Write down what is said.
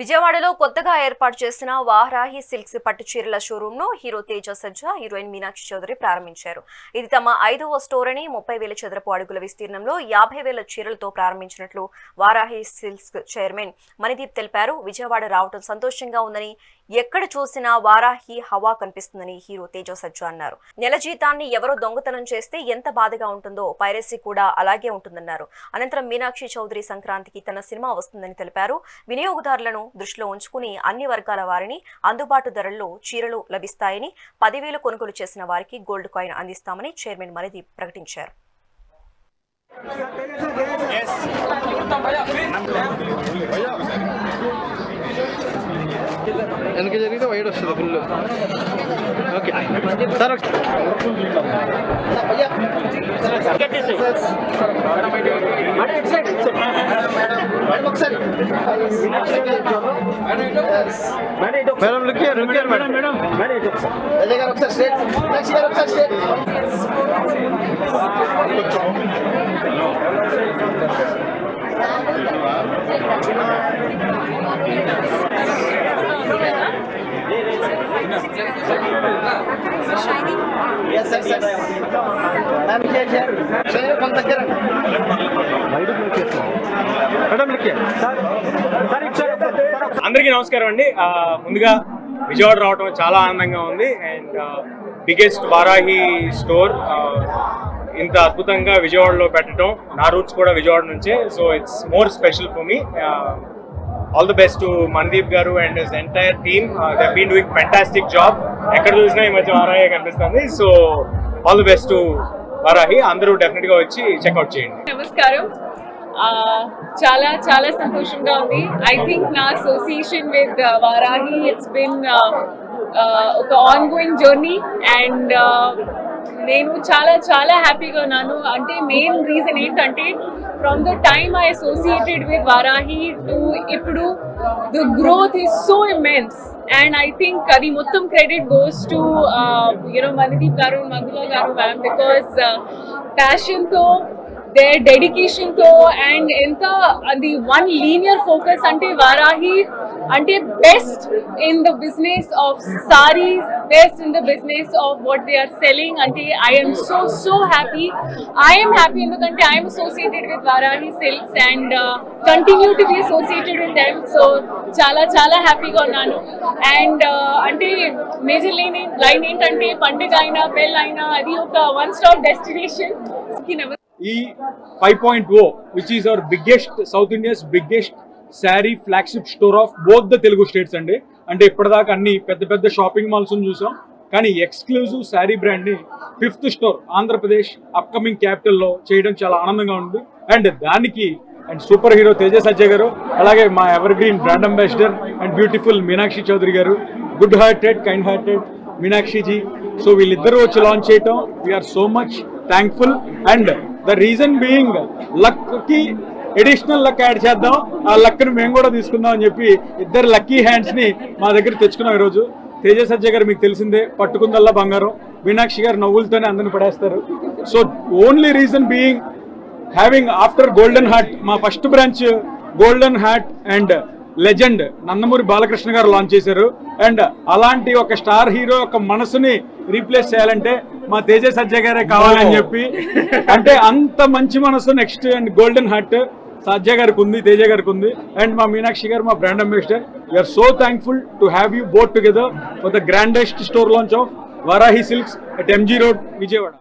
విజయవాడలో కొత్తగా ఏర్పాటు చేసిన వారాహి సిల్క్స్ పట్టు చీరల షోరూమ్ ను హీరో తేజ సజ్జా, హీరోయిన్ మీనాక్షి చౌదరి ప్రారంభించారు. ఇది తమ 5వ స్టోర్ అని 30,000 చదరపు అడుగుల విస్తీర్ణంలో 50,000 చీరలతో ప్రారంభించినట్లు వారాహి సిల్క్స్ చైర్మన్ మణిదీప్ తెలిపారు. విజయవాడ రావడం సంతోషంగా ఉందని, ఎక్కడ చూసినా వారాహి హవా కనిపిస్తుందని హీరో తేజ సజ్జా అన్నారు. నెల జీతాన్ని ఎవరో దొంగతనం చేస్తే ఎంత బాధగా ఉంటుందో పైరసీ కూడా అలాగే ఉంటుందన్నారు. అనంతరం మీనాక్షి చౌదరి సంక్రాంతికి తన సినిమా వస్తుందని తెలిపారు. వినియోగదారులను దృష్టిలో ఉంచుకుని అన్ని వర్గాల వారిని అందుబాటు ధరల్లో చీరలు లభిస్తాయని, 10,000 కొనుగోలు చేసిన వారికి గోల్డ్ కాయిన్ అందిస్తామని చైర్మన్ మణిదీప్ ప్రకటించారు. వెనక జరిగితే వైడ్ వస్తుంది full. Okay sir madam look here madam madam ఒకసారి స్ట్రైట్ నెక్స్ట్ ఇయర్ ఒకసారి స్ట్రైట్ అందరికీ నమస్కారం అండి. ముందుగా విజయవాడ రావడం చాలా ఆనందంగా ఉంది. అండ్ బిగ్గెస్ట్ వారాహి స్టోర్ ఇంత అద్భుతంగా విజయవాడలో పెట్టడం, నా రూట్స్ కూడా విజయవాడ నుంచే. So it's more special for me. All the best to Manideep garu and his entire team. They have been doing fantastic job. ఎక్కడ చూసినా ఈ మధ్య వారాహి కనిపిస్తుంది. So all the best to Varahi. అందరూ డెఫినెట్ గా వచ్చి చెక్అవుట్ చేయండి. నమస్కారం. చాలా చాలా సంతోషంగా ఉంది. ఐ థింక్ నా association with Varahi it's been ఒక ఆన్ గోయింగ్ జర్నీ అండ్ నేను చాలా చాలా హ్యాపీగా ఉన్నాను. అంటే మెయిన్ రీజన్ ఏంటంటే from the time I associated with Varahi to ఇప్పుడు the growth is so immense. And I think అది మొత్తం credit goes to Manideep garu, Madhula garu ma'am, because ప్యాషన్తో, their dedication తో అండ్ ఎంత అది వన్ లీనియర్ ఫోకస్. అంటే వారాహి అంటే best in the business of saris, best in the business of what they are selling. అంటే I'm so happy. I'm happy ఎందుకంటే I'm associated with Varahi silks and continue to be associated with them. So చాలా చాలా హ్యాపీగా ఉన్నాను. And అంటే major line ఏంటంటే పండుగ అయినా పెళ్ళి అయినా అది ఒక వన్ స్టాప్ డెస్టినేషన్. ఈ 5.0 which is our biggest, south India's biggest sari flagship store of both the Telugu states అండి. అంటే ఇప్పటిదాకా అన్ని పెద్ద పెద్ద షాపింగ్ మాల్స్ చూసాం, కానీ ఎక్స్క్లూజివ్ శారీ బ్రాండ్ ని 5th స్టోర్ ఆంధ్రప్రదేశ్ అప్కమింగ్ క్యాపిటల్లో చేయడం చాలా ఆనందంగా ఉంది. అండ్ దానికి and super hero Teja Sajja గారు, అలాగే మా ever green brand ambassador and beautiful Meenakshi Chowdary గారు, good hearted kind hearted Meenakshiji. So వీళ్ళిద్దరూ వచ్చి లాంచ్ చేయటం we are so much thankful. And the reason being luck కి అడిషనల్ లక్ యాడ్ చేద్దాం, ఆ లక్ ని మేము కూడా తీసుకుందాం అని చెప్పి ఇద్దరు లక్కీ హ్యాండ్స్ ని మా దగ్గర తెచ్చుకున్నాం ఈరోజు. తేజ సజ్జా గారు మీకు తెలిసిందే, పట్టుకుందల్లా బంగారం. మీనాక్షి గారు నవ్వులతోనే అందరిని పడేస్తారు. So only reason being having after golden heart, మా first branch golden heart and legend Nandamuri Balakrishna గారు లాంచ్ చేశారు. అండ్ అలాంటి ఒక స్టార్ హీరో యొక్క మనసుని రీప్లేస్ చేయాలంటే మా తేజ సజ్జా గారే కావాలని చెప్పి, అంటే అంత మంచి మనసు నెక్స్ట్ అండ్ గోల్డెన్ హార్ట్ సజ్జా గారికి ఉంది, తేజ గారికి ఉంది. అండ్ మా మీనాక్షి గారు మా brand ambassador. We're so thankful to have you both together for the grandest store launch of Varahi silks at MG road, Vijayawada.